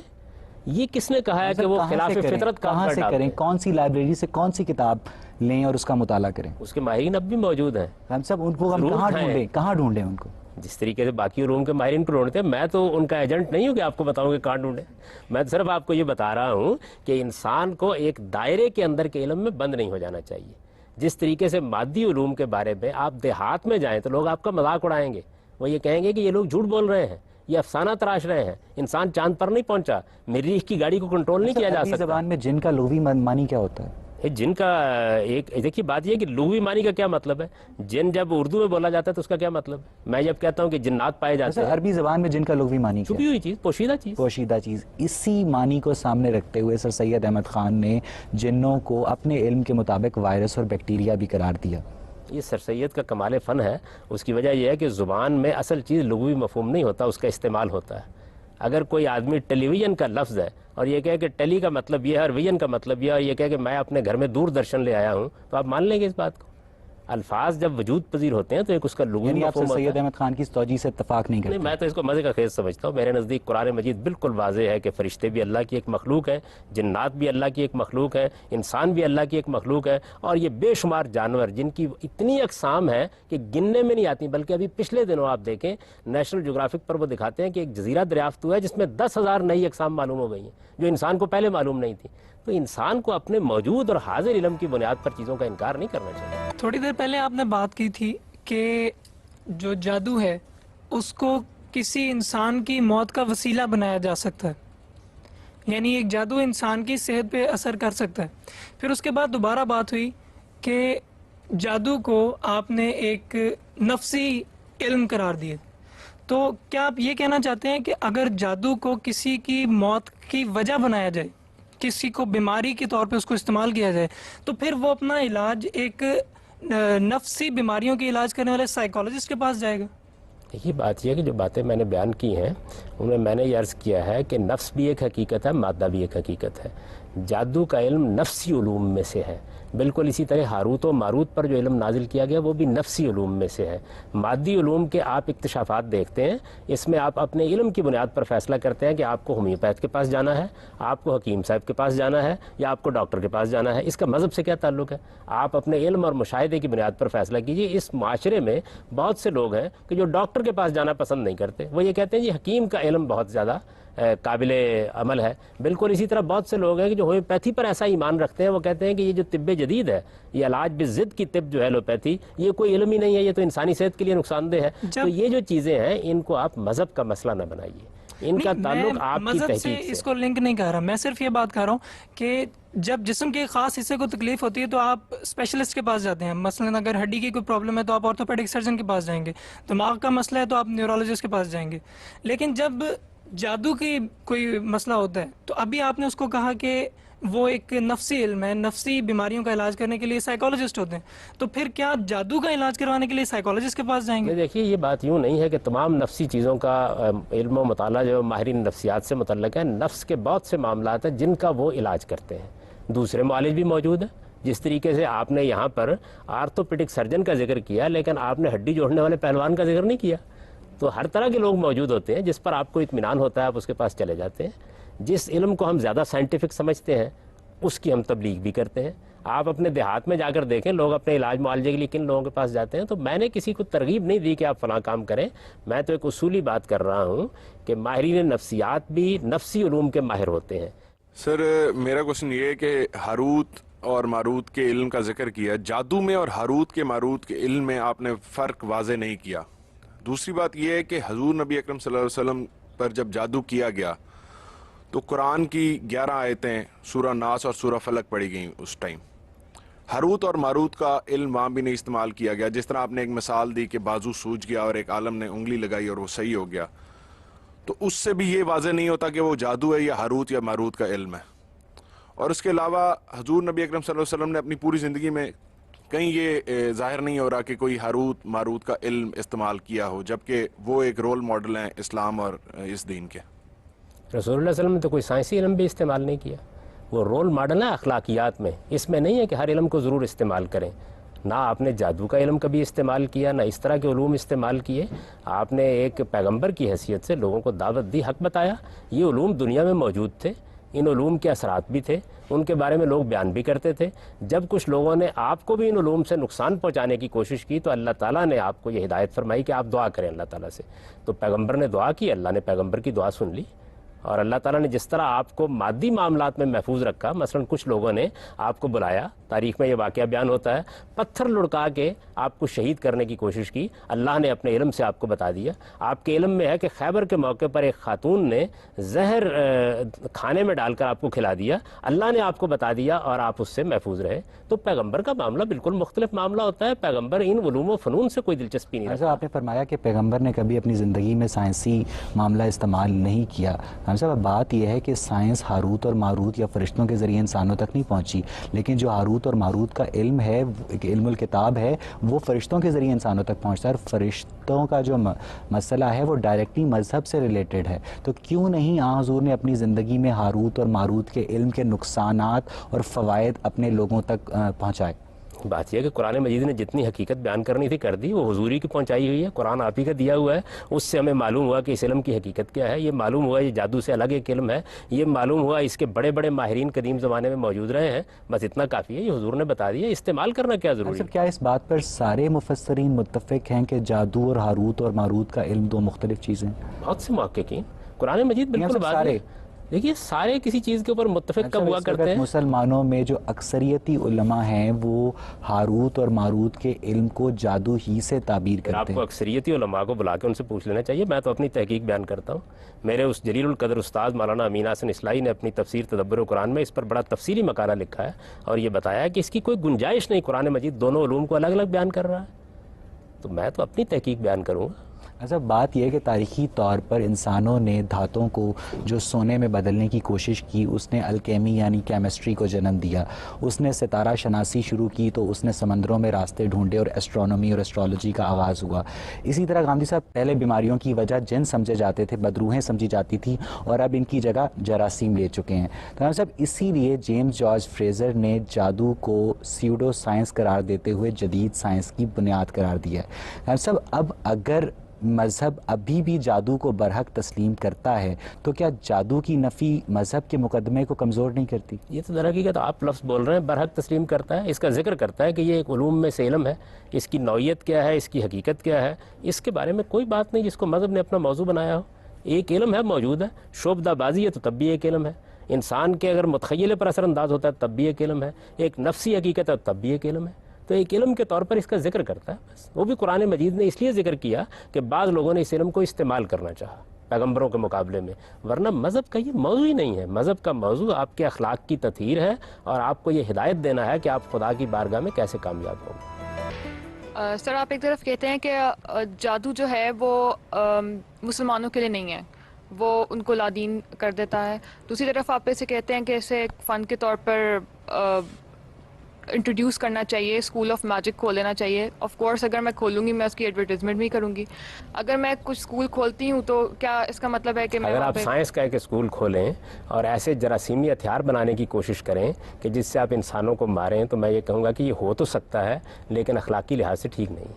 یہ کس نے کہا ہے کہ وہ خلاف فطرت کام کہاں کر سے ڈالتے کریں؟ ہیں؟ کون سی لائبریری سے کون سی کتاب لیں اور اس کا مطالعہ کریں؟ اس کے ماہرین اب بھی موجود ہیں. ہم سب ان کو ہم ضرور کہاں ڈھونڈیں ان کو؟ جس طریقے سے باقی علوم کے ماہرین کو ڈھونڈتے ہیں, میں تو ان کا ایجنٹ نہیں ہوں کہ آپ کو بتاؤں کہ کہاں ڈھونڈیں. میں صرف آپ کو یہ بتا رہا ہوں کہ انسان کو ایک دائرے کے اندر کے علم میں بند نہیں ہو جانا چاہیے. جس طریقے سے مادی علوم کے بارے میں آپ دیہات میں جائیں تو لوگ آپ کا مذاق اڑائیں گے. وہ یہ کہیں گے کہ یہ لوگ جھوٹ بول رہے ہیں, یہ افسانہ تراش رہے ہیں, انسان چاند پر نہیں پہنچا, مریخ کی گاڑی کو کنٹرول نہیں کیا جا عربی سکتا. زبان میں جن کا لغوی معنی کیا ہوتا ہے؟ جن کا ایک دیکھیے بات یہ کہ لغوی معنی کا کیا مطلب ہے. جن جب اردو میں بولا جاتا ہے تو اس کا کیا مطلب ہے؟ میں جب کہتا ہوں کہ جنات پائے جاتے ہیں, عربی زبان میں جن کا لغوی معنی کیا چھپی ہوئی چیز, پوشیدہ چیز. پوشیدہ چیز. اسی معنی کو سامنے رکھتے ہوئے سر سید احمد خان نے جنوں کو اپنے علم کے مطابق وائرس اور بیکٹیریا بھی قرار دیا. یہ سر سید کا کمال فن ہے. اس کی وجہ یہ ہے کہ زبان میں اصل چیز لغوی مفہوم نہیں ہوتا, اس کا استعمال ہوتا ہے. اگر کوئی آدمی ٹیلی ویژن کا لفظ ہے اور یہ کہے کہ ٹیلی کا مطلب یہ ہے اور ویژن کا مطلب یہ ہے, اور یہ کہے کہ میں اپنے گھر میں دوردرشن لے آیا ہوں, تو آپ مان لیں گے اس بات کو. الفاظ جب وجود پذیر ہوتے ہیں تو ایک اس کا لغوی یعنی آپ مفہوم سر ہوتا سید ہے. احمد خان کی اس توجیہ سے اتفاق نہیں کرتے؟ میں تو اس کو مزے کا خیز سمجھتا ہوں. میرے نزدیک قرآن مجید بالکل واضح ہے کہ فرشتے بھی اللہ کی ایک مخلوق ہیں, جنات بھی اللہ کی ایک مخلوق ہیں, انسان بھی اللہ کی ایک مخلوق ہے, اور یہ بے شمار جانور جن کی اتنی اقسام ہے کہ گننے میں نہیں آتی. بلکہ ابھی پچھلے دنوں آپ دیکھیں نیشنل جغرافک پر وہ دکھاتے ہیں کہ ایک جزیرہ دریافت ہوا ہے جس میں 10,000 نئی اقسام معلوم ہو گئی ہیں جو انسان کو پہلے معلوم نہیں تھی. تو انسان کو اپنے موجود اور حاضر علم کی بنیاد پر چیزوں کا انکار نہیں کرنا چاہیے. تھوڑی دیر پہلے آپ نے بات کی تھی کہ جو جادو ہے اس کو کسی انسان کی موت کا وسیلہ بنایا جا سکتا ہے, یعنی ایک جادو انسان کی صحت پہ اثر کر سکتا ہے. پھر اس کے بعد دوبارہ بات ہوئی کہ جادو کو آپ نے ایک نفسی علم قرار دیے. تو کیا آپ یہ کہنا چاہتے ہیں کہ اگر جادو کو کسی کی موت کی وجہ بنایا جائے, کسی کو بیماری کے طور پہ اس کو استعمال کیا جائے, تو پھر وہ اپنا علاج ایک نفسی بیماریوں کے علاج کرنے والے سائیکالوجسٹ کے پاس جائے گا؟ دیکھیے بات یہ ہے کہ جو باتیں میں نے بیان کی ہیں ان میں میں نے یہ عرض کیا ہے کہ نفس بھی ایک حقیقت ہے, مادہ بھی ایک حقیقت ہے. جادو کا علم نفسی علوم میں سے ہے. بالکل اسی طرح ہاروت و ماروت پر جو علم نازل کیا گیا وہ بھی نفسی علوم میں سے ہے. مادی علوم کے آپ اکتشافات دیکھتے ہیں, اس میں آپ اپنے علم کی بنیاد پر فیصلہ کرتے ہیں کہ آپ کو ہومیوپیتھ کے پاس جانا ہے, آپ کو حکیم صاحب کے پاس جانا ہے, یا آپ کو ڈاکٹر کے پاس جانا ہے. اس کا مذہب سے کیا تعلق ہے؟ آپ اپنے علم اور مشاہدے کی بنیاد پر فیصلہ کیجیے. اس معاشرے میں بہت سے لوگ ہیں کہ جو ڈاکٹر کے پاس جانا پسند نہیں کرتے. وہ یہ کہتے ہیں جی حکیم کا علم بہت زیادہ قابل عمل ہے. بالکل اسی طرح بہت سے لوگ ہیں کہ جو ہومیوپیتھی پر ایسا ایمان رکھتے ہیں, وہ کہتے ہیں کہ یہ جو طب جدید ہے, یہ علاج بضد کی طب جو ہے ایلوپیتھی, یہ کوئی علم ہی نہیں ہے, یہ تو انسانی صحت کے لیے نقصان دہ ہے. تو یہ جو چیزیں ہیں ان کو آپ مذہب کا مسئلہ نہ بنائیے, ان کا تعلق آپ کی مذہب سے تحقیق اس کو لنک نہیں کر رہا. میں صرف یہ بات کر رہا ہوں کہ جب جسم کے خاص حصے کو تکلیف ہوتی ہے تو آپ اسپیشلسٹ کے پاس جاتے ہیں. مثلا اگر ہڈی کی کوئی پرابلم ہے تو آپ آرتھوپیڈک سرجن کے پاس جائیں گے. دماغ کا مسئلہ ہے تو آپ نیورولوجسٹ کے پاس جائیں گے. لیکن جب جادو کی کوئی مسئلہ ہوتا ہے تو ابھی آپ نے اس کو کہا کہ وہ ایک نفسی علم ہے, نفسی بیماریوں کا علاج کرنے کے لیے سائیکالوجسٹ ہوتے ہیں. تو پھر کیا جادو کا علاج کروانے کے لیے سائیکالوجسٹ کے پاس جائیں گے؟ دیکھیے یہ بات یوں نہیں ہے کہ تمام نفسی چیزوں کا علم و مطالعہ جو ماہرین نفسیات سے متعلق ہے. نفس کے بہت سے معاملات ہیں جن کا وہ علاج کرتے ہیں. دوسرے معالج بھی موجود ہیں. جس طریقے سے آپ نے یہاں پر آرتھوپیڈک سرجن کا ذکر کیا لیکن آپ نے ہڈی جوڑنے والے پہلوان کا ذکر نہیں کیا. تو ہر طرح کے لوگ موجود ہوتے ہیں جس پر آپ کو اطمینان ہوتا ہے, آپ اس کے پاس چلے جاتے ہیں. جس علم کو ہم زیادہ سائنٹیفک سمجھتے ہیں اس کی ہم تبلیغ بھی کرتے ہیں. آپ اپنے دیہات میں جا کر دیکھیں لوگ اپنے علاج معالجے کے لیے کن لوگوں کے پاس جاتے ہیں. تو میں نے کسی کو ترغیب نہیں دی کہ آپ فلاں کام کریں. میں تو ایک اصولی بات کر رہا ہوں کہ ماہرین نفسیات بھی نفسی علوم کے ماہر ہوتے ہیں. سر میرا کوشچن یہ ہے کہ ہاروت اور ماروت کے علم کا ذکر کیا, جادو میں اور ہاروت کے ماروت کے علم میں آپ نے فرق واضح نہیں کیا. دوسری بات یہ ہے کہ حضور نبی اکرم صلی اللہ علیہ وسلم پر جب جادو کیا گیا تو قرآن کی 11 آیتیں سورہ ناس اور سورہ فلق پڑھی گئیں اس ٹائم. ہاروت اور ماروت کا علم وہاں بھی نہیں استعمال کیا گیا. جس طرح آپ نے ایک مثال دی کہ بازو سوج گیا اور ایک عالم نے انگلی لگائی اور وہ صحیح ہو گیا, تو اس سے بھی یہ واضح نہیں ہوتا کہ وہ جادو ہے یا ہاروت یا ماروت کا علم ہے. اور اس کے علاوہ حضور نبی اکرم صلی اللہ علیہ وسلم نے اپنی پوری زندگی میں کہیں یہ ظاہر نہیں ہو رہا کہ کوئی ہاروت ماروت کا علم استعمال کیا ہو، جبکہ وہ ایک رول ماڈل ہیں اسلام اور اس دین کے؟ رسول اللہ صلی اللہ علیہ وسلم نے تو کوئی سائنسی علم بھی استعمال نہیں کیا. وہ رول ماڈل ہے اخلاقیات میں. اس میں نہیں ہے کہ ہر علم کو ضرور استعمال کریں. نہ آپ نے جادو کا علم کبھی استعمال کیا، نہ اس طرح کے علوم استعمال کیے. آپ نے ایک پیغمبر کی حیثیت سے لوگوں کو دعوت دی، حق بتایا. یہ علوم دنیا میں موجود تھے، ان علوم کے اثرات بھی تھے، ان کے بارے میں لوگ بیان بھی کرتے تھے. جب کچھ لوگوں نے آپ کو بھی ان علوم سے نقصان پہنچانے کی کوشش کی تو اللہ تعالیٰ نے آپ کو یہ ہدایت فرمائی کہ آپ دعا کریں اللہ تعالیٰ سے. تو پیغمبر نے دعا کی، اللہ نے پیغمبر کی دعا سن لی. اور اللہ تعالیٰ نے جس طرح آپ کو مادی معاملات میں محفوظ رکھا، مثلا کچھ لوگوں نے آپ کو بلایا، تاریخ میں یہ واقعہ بیان ہوتا ہے، پتھر لڑکا کے آپ کو شہید کرنے کی کوشش کی. اللہ نے اپنے علم سے آپ کو بتا دیا. آپ کے علم میں ہے کہ خیبر کے موقع پر ایک خاتون نے زہر کھانے میں ڈال کر آپ کو کھلا دیا. اللہ نے آپ کو بتا دیا اور آپ اس سے محفوظ رہے. تو پیغمبر کا معاملہ بالکل مختلف معاملہ ہوتا ہے. پیغمبر ان علوم و فنون سے کوئی دلچسپی نہیں رکھتا. آپ نے فرمایا کہ پیغمبر نے کبھی اپنی زندگی میں سائنسی معاملہ استعمال نہیں کیا. صاحب بات یہ ہے کہ سائنس ہاروت اور ماروت یا فرشتوں کے ذریعے انسانوں تک نہیں پہنچی، لیکن جو ہاروت اور ماروت کا علم ہے، علم الکتاب ہے، وہ فرشتوں کے ذریعے انسانوں تک پہنچتا ہے. اور فرشتوں کا جو مسئلہ ہے وہ ڈائریکٹلی مذہب سے ریلیٹڈ ہے. تو کیوں نہیں حضور نے اپنی زندگی میں ہاروت اور ماروت کے علم کے نقصانات اور فوائد اپنے لوگوں تک پہنچائے؟ بات یہ ہے کہ قرآن مجید نے جتنی حقیقت بیان کرنی تھی کر دی. وہ حضوری کی پہنچائی ہوئی ہے. قرآن آپ ہی کا دیا ہوا ہے. اس سے ہمیں معلوم ہوا کہ اس علم کی حقیقت کیا ہے. یہ معلوم ہوا یہ جادو سے الگ ایک علم ہے. یہ معلوم ہوا اس کے بڑے بڑے ماہرین قدیم زمانے میں موجود رہے ہیں. بس اتنا کافی ہے. یہ حضور نے بتا دیا. استعمال کرنا کیا ضروری ہے؟ کیا اس بات پر سارے مفسرین متفق ہیں کہ جادو اور ہاروت اور ماروت کا علم دو مختلف چیزیں ہیں؟ بہت سے محققین. قرآن مجید بالکل سارے دیکھیے سارے کسی چیز کے اوپر متفق کب ہوا کرتے ہیں؟ مسلمانوں میں جو اکثریتی علماء ہیں وہ ہاروت اور ماروت کے علم کو جادو ہی سے تعبیر کرتے ہیں. آپ کو اکثریتی علماء کو بلا کے ان سے پوچھ لینا چاہیے. میں تو اپنی تحقیق بیان کرتا ہوں. میرے اس جلیل القدر استاد مولانا امین حسن اصلاحی نے اپنی تفسیر تدبر قرآن میں اس پر بڑا تفصیلی مقالہ لکھا ہے اور یہ بتایا ہے کہ اس کی کوئی گنجائش نہیں. قرآن مجید دونوں علوم کو الگ الگ بیان کر رہا ہے. تو میں تو اپنی تحقیق بیان کروں گا. اچھا بات یہ ہے کہ تاریخی طور پر انسانوں نے دھاتوں کو جو سونے میں بدلنے کی کوشش کی، اس نے الکیمی یعنی کیمسٹری کو جنم دیا. اس نے ستارہ شناسی شروع کی تو اس نے سمندروں میں راستے ڈھونڈے اور ایسٹرونومی اور ایسٹرالوجی کا آغاز ہوا. اسی طرح گاندھی صاحب پہلے بیماریوں کی وجہ جن سمجھے جاتے تھے، بدروحیں سمجھی جاتی تھی، اور اب ان کی جگہ جراثیم لے چکے ہیں. تو صاحب اسی لیے جیمز جارج فریزر نے جادو کو سیوڈو سائنس قرار دیتے ہوئے جدید سائنس کی بنیاد قرار دیا ہے. صاحب اب اگر مذہب ابھی بھی جادو کو برحق تسلیم کرتا ہے تو کیا جادو کی نفی مذہب کے مقدمے کو کمزور نہیں کرتی؟ یہ تو در حقیقت آپ لفظ بول رہے ہیں برحق تسلیم کرتا ہے. اس کا ذکر کرتا ہے کہ یہ ایک علوم میں سے علم ہے. اس کی نوعیت کیا ہے، اس کی حقیقت کیا ہے، اس کے بارے میں کوئی بات نہیں جس کو مذہب نے اپنا موضوع بنایا ہو. ایک علم ہے، موجود ہے. شعبدہ بازی ہے تو تب بھی ایک علم ہے. انسان کے اگر متخیلے پر اثر انداز ہوتا ہے تب بھی ایک علم ہے. ایک نفسی حقیقت ہے تب بھی ایک علم ہے. تو ایک علم کے طور پر اس کا ذکر کرتا ہے. بس وہ بھی قرآن مجید نے اس لیے ذکر کیا کہ بعض لوگوں نے اس علم کو استعمال کرنا چاہا پیغمبروں کے مقابلے میں، ورنہ مذہب کا یہ موضوع ہی نہیں ہے. مذہب کا موضوع آپ کے اخلاق کی تطہیر ہے اور آپ کو یہ ہدایت دینا ہے کہ آپ خدا کی بارگاہ میں کیسے کامیاب ہوں. سر آپ ایک طرف کہتے ہیں کہ جادو جو ہے وہ مسلمانوں کے لیے نہیں ہے، وہ ان کو لادین کر دیتا ہے. دوسری طرف آپ اسے کہتے ہیں کہ اسے ایک فن کے طور پر انٹروڈیوس کرنا چاہیے، اسکول آف میجک کھول لینا چاہیے. آف کورس اگر میں کھولوں گی میں اس کی ایڈورٹیزمنٹ بھی کروں گی. اگر میں کچھ اسکول کھولتی ہوں تو کیا اس کا مطلب ہے کہ میں اگر آپ سائنس کا ایک اسکول کھولیں اور ایسے جراثیمی ہتھیار بنانے کی کوشش کریں کہ جس سے آپ انسانوں کو ماریں تو میں یہ کہوں گا کہ یہ ہو تو سکتا ہے لیکن اخلاقی لحاظ سے ٹھیک نہیں.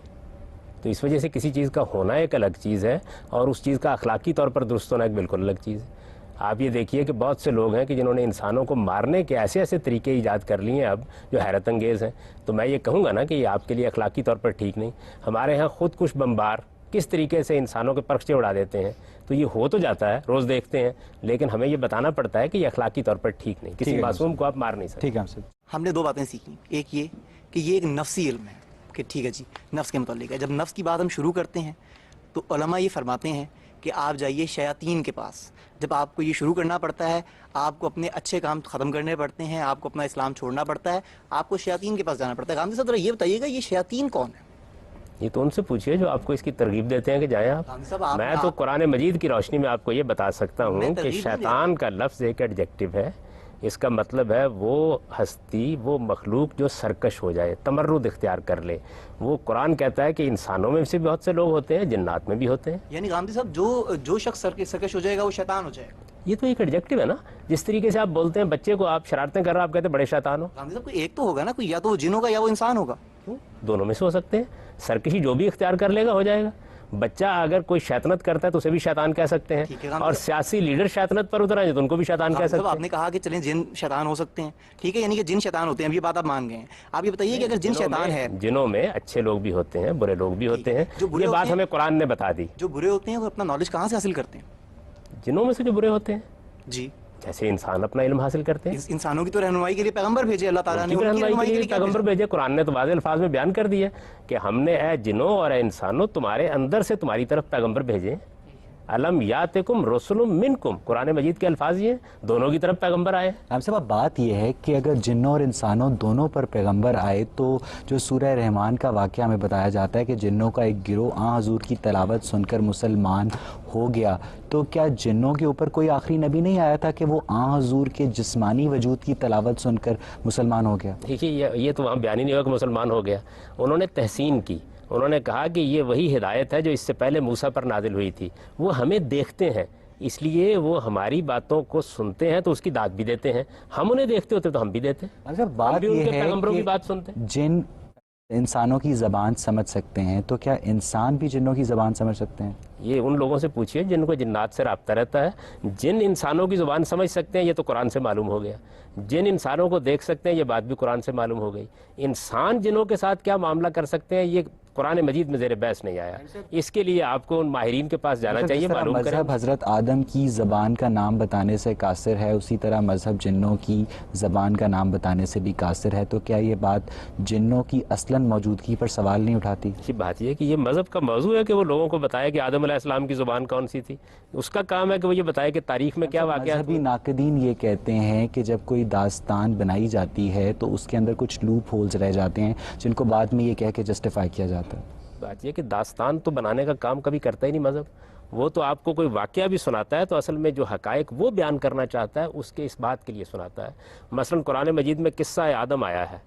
تو اس وجہ سے کسی چیز کا ہونا ایک الگ چیز ہے اور اس چیز کا اخلاقی طور پر درست ہونا ایک بالکل الگ چیز ہے. آپ یہ دیکھیے کہ بہت سے لوگ ہیں کہ جنہوں نے انسانوں کو مارنے کے ایسے ایسے طریقے ایجاد کر لیے ہیں اب جو حیرت انگیز ہیں. تو میں یہ کہوں گا نا کہ یہ آپ کے لیے اخلاقی طور پر ٹھیک نہیں. ہمارے ہاں خود کش بمبار کس طریقے سے انسانوں کے پرخچے اڑا دیتے ہیں. تو یہ ہو تو جاتا ہے، روز دیکھتے ہیں، لیکن ہمیں یہ بتانا پڑتا ہے کہ یہ اخلاقی طور پر ٹھیک نہیں. کسی معصوم کو آپ مار نہیں سکتے. ٹھیک ہے. ہم نے دو باتیں سیکھی. ایک یہ کہ یہ ایک نفسی علم ہے کہ ٹھیک ہے جی نفس کے متعلق ہے. جب نفس کی بات ہم شروع کرتے ہیں تو علماء یہ فرماتے ہیں کہ آپ جائیے شیاطین کے پاس. جب آپ کو یہ شروع کرنا پڑتا ہے، آپ کو اپنے اچھے کام ختم کرنے پڑتے ہیں، آپ کو اپنا اسلام چھوڑنا پڑتا ہے، آپ کو شیاطین کے پاس جانا پڑتا ہے. گاندھی صاحب ذرا یہ بتائیے گا یہ شیاطین کون ہے؟ یہ تو ان سے پوچھیے جو آپ کو اس کی ترغیب دیتے ہیں کہ جائیں آپ. میں تو قرآن مجید کی روشنی میں آپ کو یہ بتا سکتا ہوں کہ شیطان کا لفظ ایک ایڈجیکٹو ہے. اس کا مطلب ہے وہ ہستی، وہ مخلوق جو سرکش ہو جائے، تمرد اختیار کر لے. وہ قرآن کہتا ہے کہ انسانوں میں سے بہت سے لوگ ہوتے ہیں، جنات میں بھی ہوتے ہیں. یعنی غامدی صاحب جو شخص سرکش ہو جائے گا وہ شیطان ہو جائے گا. یہ تو ایک ایڈجیکٹو ہے نا. جس طریقے سے آپ بولتے ہیں بچے کو، آپ شرارتیں کر رہے ہیں، آپ کہتے ہیں بڑے شیطان ہو. غامدی صاحب کوئی ایک تو ہوگا نا، کوئی یا تو وہ جن ہوگا یا وہ انسان ہوگا. دونوں میں سے ہو سکتے ہیں. سرکشی جو بھی اختیار کر لے گا ہو جائے گا. بچہ اگر کوئی شیطنت کرتا ہے تو اسے بھی شیطان کہہ سکتے ہیں، اور سیاسی لیڈر شیطنت پر اتر آئے تو ان کو بھی شیطان کہہ سکتے ہیں. آپ نے کہا کہ چلیں جن شیطان ہو سکتے ہیں، ٹھیک ہے، یعنی کہ جن شیطان ہوتے ہیں، اب یہ بات آپ مان گئے ہیں. آپ یہ بتائیے کہ اگر جن شیطان ہے، جنوں میں اچھے لوگ بھی ہوتے ہیں، برے لوگ بھی ہوتے ہیں. یہ بات ہمیں قرآن نے بتا دی. جو برے ہوتے ہیں وہ اپنا نالج کہاں سے حاصل کرتے ہیں؟ جنوں میں سے جو برے ہوتے ہیں، جی، جیسے انسان اپنا علم حاصل کرتے ہیں. انسانوں کی تو رہنمائی کے لیے پیغمبر بھیجے اللہ تعالیٰ نے. ان کی رہنمائی کے لیے پیغمبر بھیجے. قرآن نے تو واضح الفاظ میں بیان کر دیا کہ ہم نے اے جنوں اور اے انسانوں تمہارے اندر سے تمہاری طرف پیغمبر بھیجے. الم یاتکم رسل منکم، قرآن مجید کے الفاظ یہ ہیں، دونوں کی طرف پیغمبر آئے. ہم صاحب بات یہ ہے کہ اگر جنوں اور انسانوں دونوں پر پیغمبر آئے تو جو سورہ رحمان کا واقعہ ہمیں بتایا جاتا ہے کہ جنوں کا ایک گروہ حضور کی تلاوت سن کر مسلمان ہو گیا، تو کیا جنوں کے اوپر کوئی آخری نبی نہیں آیا تھا کہ وہ حضور کے جسمانی وجود کی تلاوت سن کر مسلمان ہو گیا؟ دیکھیے یہ تو وہاں بیان ہی نہیں ہوا کہ مسلمان ہو گیا. انہوں نے تحسین کی. انہوں نے کہا کہ یہ وہی ہدایت ہے جو اس سے پہلے موسیٰ پر نازل ہوئی تھی. وہ ہمیں دیکھتے ہیں، اس لیے وہ ہماری باتوں کو سنتے ہیں تو اس کی داد بھی دیتے ہیں. ہم انہیں دیکھتے ہوتے تو ہم بھی دیتے. بات یہ ہے پیغمبروں کی کہ بات سنتے ہیں. جن انسانوں کی زبان سمجھ سکتے ہیں تو کیا انسان بھی جنوں کی زبان سمجھ سکتے ہیں؟ یہ ان لوگوں سے پوچھئے جن کو جنات سے رابطہ رہتا ہے. جن انسانوں کی زبان سمجھ سکتے ہیں یہ تو قرآن سے معلوم ہو گیا. جن انسانوں کو دیکھ سکتے ہیں یہ بات بھی قرآن سے معلوم ہو گئی. انسان جنوں کے ساتھ کیا معاملہ کر سکتے ہیں یہ قرآن مجید میں زیر بحث نہیں آیا. اس کے لیے آپ کو ان ماہرین کے پاس جانا چاہیے، معلوم کریں. مذہب حضرت آدم کی زبان کا نام بتانے سے قاصر ہے، اسی طرح مذہب جنوں کی زبان کا نام بتانے سے بھی قاصر ہے. تو کیا یہ بات جنوں کی اصلاً موجودگی پر سوال نہیں اٹھاتی؟ بات یہ ہے کہ یہ مذہب کا موضوع ہے کہ وہ لوگوں کو بتائے کہ آدم علیہ السلام کی زبان کون سی تھی. اس کا کام ہے کہ وہ یہ بتائے کہ تاریخ میں کیا واقعہ. مذہبی ناقدین یہ کہتے ہیں کہ جب کوئی داستان بنائی جاتی ہے تو اس کے اندر کچھ لوپ ہولز رہ جاتے ہیں جن کو بعد میں یہ کہہ کے جسٹیفائی کیا جاتا ہے. بات یہ کہ داستان تو بنانے کا کام کبھی کرتا ہی نہیں مذہب. وہ تو آپ کو کوئی واقعہ بھی سناتا ہے تو اصل میں جو حقائق وہ بیان کرنا چاہتا ہے اس کے اس بات کے لیے سناتا ہے. مثلا قرآن مجید میں قصہ آدم آیا ہے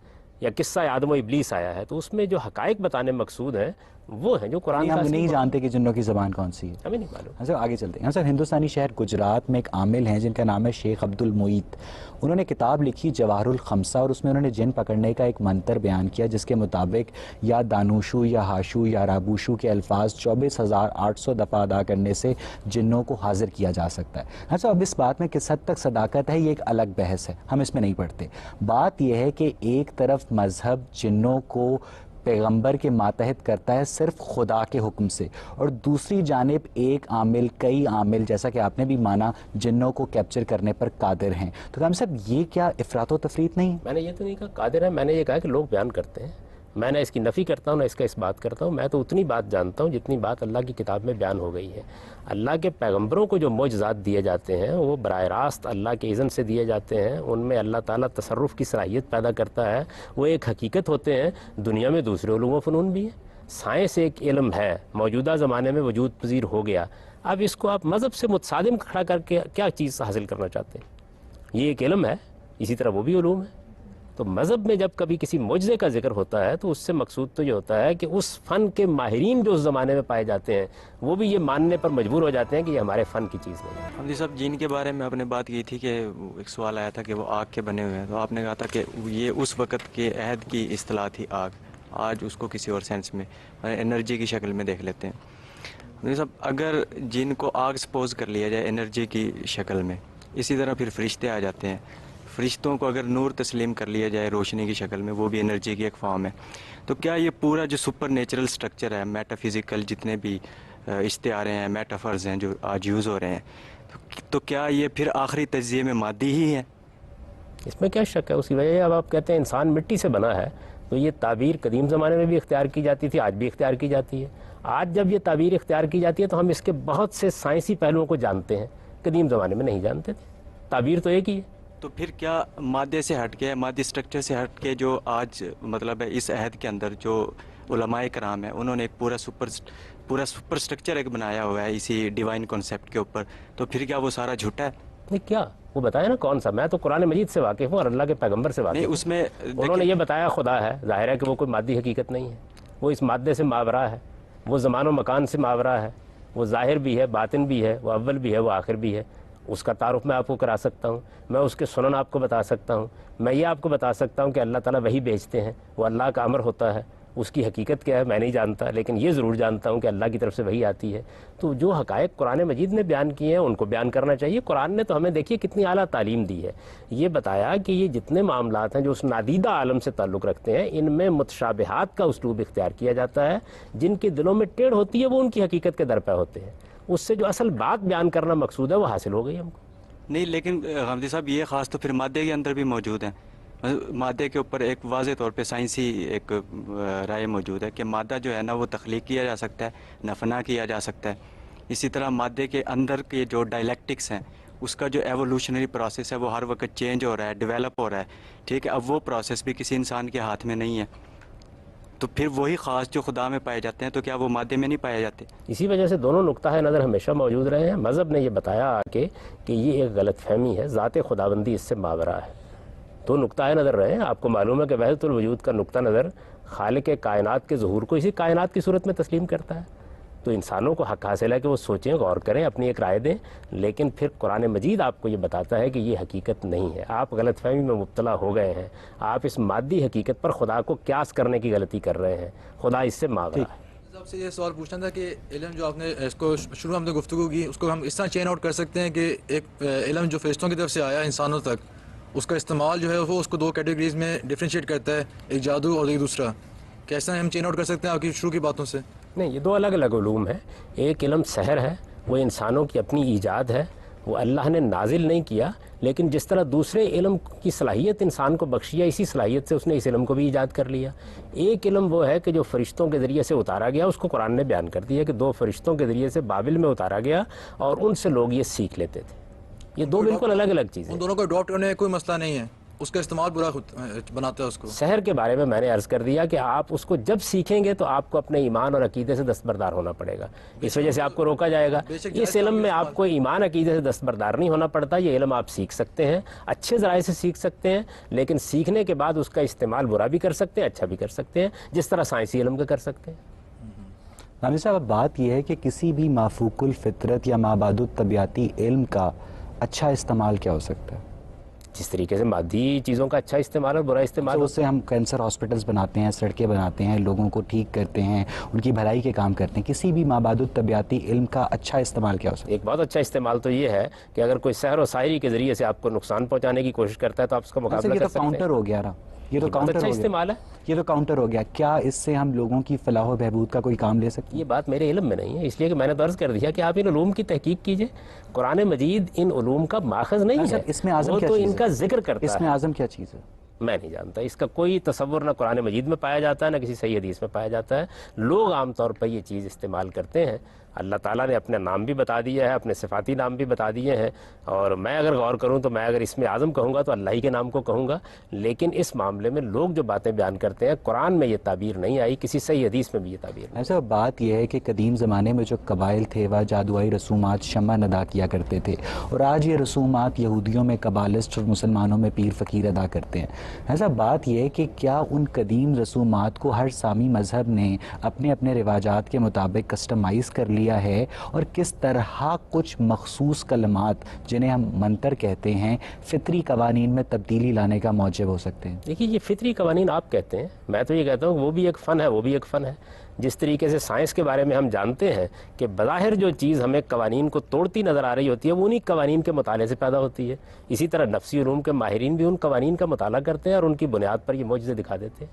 یا قصہ آدم و ابلیس آیا ہے، تو اس میں جو حقائق بتانے مقصود ہیں وہ ہیں جو قرآن کا. ہم نہیں جانتے کہ جنوں کی زبان کون سی ہے، ہمیں نہیں معلوم. سر آگے چلتے ہیں. سر ہندوستانی شہر گجرات میں ایک عامل ہیں جن کا نام ہے شیخ عبد المعید. انہوں نے کتاب لکھی جواہر الخمسہ اور اس میں انہوں نے جن پکڑنے کا ایک منتر بیان کیا جس کے مطابق یا دانوشو یا ہاشو یا رابوشو کے الفاظ 24,800 دفعہ ادا کرنے سے جنوں کو حاضر کیا جا سکتا ہے. اچھا اب اس بات میں کس حد تک صداقت ہے یہ ایک الگ بحث ہے، ہم اس میں نہیں پڑھتے. بات یہ ہے کہ ایک طرف مذہب جنوں کو پیغمبر کے ماتحت کرتا ہے صرف خدا کے حکم سے، اور دوسری جانب ایک عامل کئی عامل جیسا کہ آپ نے بھی مانا جنوں کو کیپچر کرنے پر قادر ہیں. تو ہم صاحب یہ کیا افراط و تفریط نہیں؟ میں نے یہ تو نہیں کہا قادر ہے، میں نے یہ کہا کہ لوگ بیان کرتے ہیں. میں نہ اس کی نفی کرتا ہوں نہ اس کا اس بات کرتا ہوں. میں تو اتنی بات جانتا ہوں جتنی بات اللہ کی کتاب میں بیان ہو گئی ہے. اللہ کے پیغمبروں کو جو معجزات دیے جاتے ہیں وہ براہ راست اللہ کے اذن سے دیے جاتے ہیں. ان میں اللہ تعالیٰ تصرف کی صلاحیت پیدا کرتا ہے. وہ ایک حقیقت ہوتے ہیں. دنیا میں دوسرے علوم و فنون بھی ہیں. سائنس ایک علم ہے، موجودہ زمانے میں وجود پذیر ہو گیا. اب اس کو آپ مذہب سے متصادم کھڑا کر کے کیا چیز حاصل کرنا چاہتے ہیں؟ یہ ایک علم ہے، اسی طرح وہ بھی علوم ہے. تو مذہب میں جب کبھی کسی معجزے کا ذکر ہوتا ہے تو اس سے مقصود تو یہ ہوتا ہے کہ اس فن کے ماہرین جو اس زمانے میں پائے جاتے ہیں وہ بھی یہ ماننے پر مجبور ہو جاتے ہیں کہ یہ ہمارے فن کی چیز نہیں ہے. حمدی صاحب جن کے بارے میں آپ نے بات کی تھی کہ ایک سوال آیا تھا کہ وہ آگ کے بنے ہوئے ہیں، تو آپ نے کہا تھا کہ یہ اس وقت کے عہد کی اصطلاح تھی آگ. آج اس کو کسی اور سینس میں انرجی کی شکل میں دیکھ لیتے ہیں. حمدی صاحب اگر جن کو آگ سپوز کر لیا جائے انرجی کی شکل میں، اسی طرح پھر فرشتے آ جاتے ہیں. فرشتوں کو اگر نور تسلیم کر لیا جائے روشنی کی شکل میں، وہ بھی انرجی کی ایک فارم ہے. تو کیا یہ پورا جو سپر نیچرل سٹرکچر ہے، میٹا فزیکل جتنے بھی اشتہاریں ہیں، میٹافرز ہیں جو آج یوز ہو رہے ہیں، تو کیا یہ پھر آخری تجزیے میں مادی ہی ہے؟ اس میں کیا شک ہے؟ اسی وجہ اب آپ کہتے ہیں انسان مٹی سے بنا ہے، تو یہ تعبیر قدیم زمانے میں بھی اختیار کی جاتی تھی، آج بھی اختیار کی جاتی ہے. آج جب یہ تعبیر اختیار کی جاتی ہے تو ہم اس کے بہت سے سائنسی پہلوؤں کو جانتے ہیں، قدیم زمانے میں نہیں جانتے تھے. تعبیر تو ایک ہی ہے. تو پھر کیا مادے سے ہٹ کے، مادی سٹرکچر سے ہٹ کے جو آج مطلب ہے اس عہد کے اندر جو علماء کرام ہیں انہوں نے ایک پورا سپر سٹرکچر ایک بنایا ہوا ہے اسی ڈیوائن کانسیپٹ کے اوپر، تو پھر کیا وہ سارا جھوٹا ہے؟ نہیں کیا وہ بتایا نا کون سا؟ میں تو قرآن مجید سے واقف ہوں اور اللہ کے پیغمبر سے واقف نہیں ہوں. اس میں انہوں نے یہ بتایا خدا ہے، ظاہر ہے کہ وہ کوئی مادی حقیقت نہیں ہے، وہ اس مادے سے ماورا ہے، وہ زمان و مکان سے ماورا ہے، وہ ظاہر بھی ہے، باطن بھی ہے، وہ اول بھی ہے، وہ آخر بھی ہے. اس کا تعارف میں آپ کو کرا سکتا ہوں، میں اس کے سنن آپ کو بتا سکتا ہوں، میں یہ آپ کو بتا سکتا ہوں کہ اللہ تعالیٰ وہی بھیجتے ہیں، وہ اللہ کا امر ہوتا ہے. اس کی حقیقت کیا ہے میں نہیں جانتا، لیکن یہ ضرور جانتا ہوں کہ اللہ کی طرف سے وہی آتی ہے. تو جو حقائق قرآن مجید نے بیان کیے ہیں ان کو بیان کرنا چاہیے. قرآن نے تو ہمیں دیکھیے کتنی اعلیٰ تعلیم دی ہے. یہ بتایا کہ یہ جتنے معاملات ہیں جو اس نادیدہ عالم سے تعلق رکھتے ہیں ان میں متشابہات کا اسلوب اختیار کیا جاتا ہے. جن کے دلوں میں ٹیڑھ ہوتی ہے وہ ان کی حقیقت کے درپے ہوتے ہیں. اس سے جو اصل بات بیان کرنا مقصود ہے وہ حاصل ہو گئی ہم کو. نہیں لیکن غامدی صاحب یہ خاص تو پھر مادے کے اندر بھی موجود ہیں. مادے کے اوپر ایک واضح طور پہ سائنسی ایک رائے موجود ہے کہ مادہ جو ہے نا وہ تخلیق کیا جا سکتا ہے، نفنا کیا جا سکتا ہے. اسی طرح مادے کے اندر کے جو ڈائلیکٹکس ہیں اس کا جو ایوولوشنری پروسیس ہے وہ ہر وقت چینج ہو رہا ہے، ڈیولپ ہو رہا ہے. ٹھیک ہے، اب وہ پروسیس بھی کسی انسان کے ہاتھ میں نہیں ہے. تو پھر وہی خاص جو خدا میں پائے جاتے ہیں تو کیا وہ مادے میں نہیں پائے جاتے؟ اسی وجہ سے دونوں نقطہ نظر ہمیشہ موجود رہے ہیں. مذہب نے یہ بتایا آ کے کہ یہ ایک غلط فہمی ہے، ذات خداوندی اس سے ماورا ہے. دو نقطہ نظر رہے ہیں. آپ کو معلوم ہے کہ وحدت الوجود کا نقطہ نظر خالق کائنات کے ظہور کو اسی کائنات کی صورت میں تسلیم کرتا ہے. تو انسانوں کو حق حاصل ہے کہ وہ سوچیں، غور کریں، اپنی ایک رائے دیں. لیکن پھر قرآن مجید آپ کو یہ بتاتا ہے کہ یہ حقیقت نہیں ہے. آپ غلط فہمی میں مبتلا ہو گئے ہیں. آپ اس مادی حقیقت پر خدا کو قیاس کرنے کی غلطی کر رہے ہیں. خدا اس سے ماورا ہے. آپ سے یہ سوال پوچھنا تھا کہ علم جو آپ نے اس کو شروع ہم نے گفتگو کی اس کو ہم اس طرح چین آؤٹ کر سکتے ہیں کہ ایک علم جو فرشتوں کی طرف سے آیا انسانوں تک اس کا استعمال جو ہے وہ اس کو دو کیٹیگریز میں ڈفرینشیٹ کرتا ہے، ایک جادو اور ایک دوسرا. کیسا ہم چین آؤٹ کر سکتے ہیں آپ کی شروع کی باتوں سے؟ نہیں، یہ دو الگ الگ علوم ہیں. ایک علم سحر ہے، وہ انسانوں کی اپنی ایجاد ہے، وہ اللہ نے نازل نہیں کیا. لیکن جس طرح دوسرے علم کی صلاحیت انسان کو بخشی ہے اسی صلاحیت سے اس نے اس علم کو بھی ایجاد کر لیا. ایک علم وہ ہے کہ جو فرشتوں کے ذریعے سے اتارا گیا، اس کو قرآن نے بیان کر دیا کہ دو فرشتوں کے ذریعے سے بابل میں اتارا گیا اور ان سے لوگ یہ سیکھ لیتے تھے. یہ دو بالکل الگ الگ چیزیں. ان دونوں کو اڈاپٹ کرنے کوئی مسئلہ نہیں ہے، اس کا استعمال برا بناتا ہے اس کو. سحر کے بارے میں نے عرض کر دیا کہ آپ اس کو جب سیکھیں گے تو آپ کو اپنے ایمان اور عقیدے سے دستبردار ہونا پڑے گا. اس وجہ سے آپ کو روکا جائے گا. اس علم میں آپ کو ایمان عقیدے سے دستبردار نہیں ہونا پڑتا. یہ علم آپ سیکھ سکتے ہیں، اچھے ذرائع سے سیکھ سکتے ہیں، لیکن سیکھنے کے بعد اس کا استعمال برا بھی کر سکتے ہیں، اچھا بھی کر سکتے ہیں، جس طرح سائنسی علم کا کر سکتے ہیں. رامز صاحب اب بات یہ ہے کہ کسی بھی مافوق الفطرت یا مابعد الطبیعتی علم کا اچھا استعمال کیا ہو سکتا ہے؟ جس طریقے سے مادی چیزوں کا اچھا استعمال اور برا استعمال. اس سے ہم کینسر ہاسپٹلز بناتے ہیں، سڑکیں بناتے ہیں، لوگوں کو ٹھیک کرتے ہیں، ان کی بھلائی کے کام کرتے ہیں. کسی بھی مابعد الطبیعتی علم کا اچھا استعمال کیا ہو سکتا ہے؟ ایک بہت اچھا استعمال تو یہ ہے کہ اگر کوئی سحر و شاعری کے ذریعے سے آپ کو نقصان پہنچانے کی کوشش کرتا ہے تو آپ اس کا مقابلہ کر سکتے ہیں. یہ تو کاؤنٹر ہو گیا نا، یہ تو کاؤنٹر اچھا استعمال ہے. یہ تو کاؤنٹر ہو گیا. کیا اس سے ہم لوگوں کی فلاح و بہبود کا کوئی کام لے سکتے ہیں؟ یہ بات میرے علم میں نہیں ہے، اس لیے کہ میں نے تو عرض کر دیا کہ آپ ان علوم کی تحقیق کیجئے. قرآن مجید ان علوم کا ماخذ نہیں ہے، اس میں اعظم وہ کیا تو چیز ان ہے؟ کا ذکر کرتا ہے. اس میں اعظم کیا چیز ہے؟ میں نہیں جانتا. اس کا کوئی تصور نہ قرآن مجید میں پایا جاتا ہے نہ کسی صحیح حدیث میں پایا جاتا ہے. لوگ عام طور پر یہ چیز استعمال کرتے ہیں. اللہ تعالیٰ نے اپنا نام بھی بتا دیا ہے، اپنے صفاتی نام بھی بتا دیے ہیں، اور میں اگر غور کروں تو میں اگر اس میں اعظم کہوں گا تو اللہ ہی کے نام کو کہوں گا. لیکن اس معاملے میں لوگ جو باتیں بیان کرتے ہیں قرآن میں یہ تعبیر نہیں آئی، کسی صحیح حدیث میں بھی یہ تعبیر نہیں. ایسا بات یہ ہے کہ قدیم زمانے میں جو قبائل تھے وہ جادوائی رسومات شمن ادا کیا کرتے تھے، اور آج یہ رسومات یہودیوں میں قبالسٹ اور مسلمانوں میں پیر فقیر ادا کرتے ہیں. ایسا بات یہ ہے کہ کیا ان قدیم رسومات کو ہر سامی مذہب نے اپنے اپنے رواجات کے مطابق کسٹمائز کر لیا ہے، اور کس طرح کچھ مخصوص کلمات جنہیں ہم منتر کہتے ہیں فطری قوانین میں تبدیلی لانے کا موجب ہو سکتے ہیں؟ دیکھیے یہ فطری قوانین آپ کہتے ہیں، میں تو یہ کہتا ہوں وہ بھی ایک فن ہے، وہ بھی ایک فن ہے. جس طریقے سے سائنس کے بارے میں ہم جانتے ہیں کہ بظاہر جو چیز ہمیں قوانین کو توڑتی نظر آ رہی ہوتی ہے وہ انہی قوانین کے مطالعے سے پیدا ہوتی ہے. اسی طرح نفسی علوم کے ماہرین بھی ان قوانین کا مطالعہ کرتے ہیں اور ان کی بنیاد پر یہ معجزے دکھا دیتے ہیں.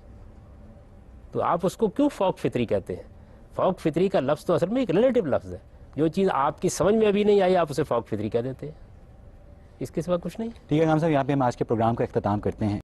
تو آپ اس کو کیوں فوق فطری کہتے ہیں؟ فوق فطری کا لفظ تو اصل میں ایک ریلیٹو لفظ ہے. جو چیز آپ کی سمجھ میں ابھی نہیں آئی آپ اسے فوق فطری کہہ دیتے ہیں. اس کے سوا کچھ نہیں. ٹھیک ہے امام صاحب، یہاں پہ ہم آج کے پروگرام کا اختتام کرتے ہیں.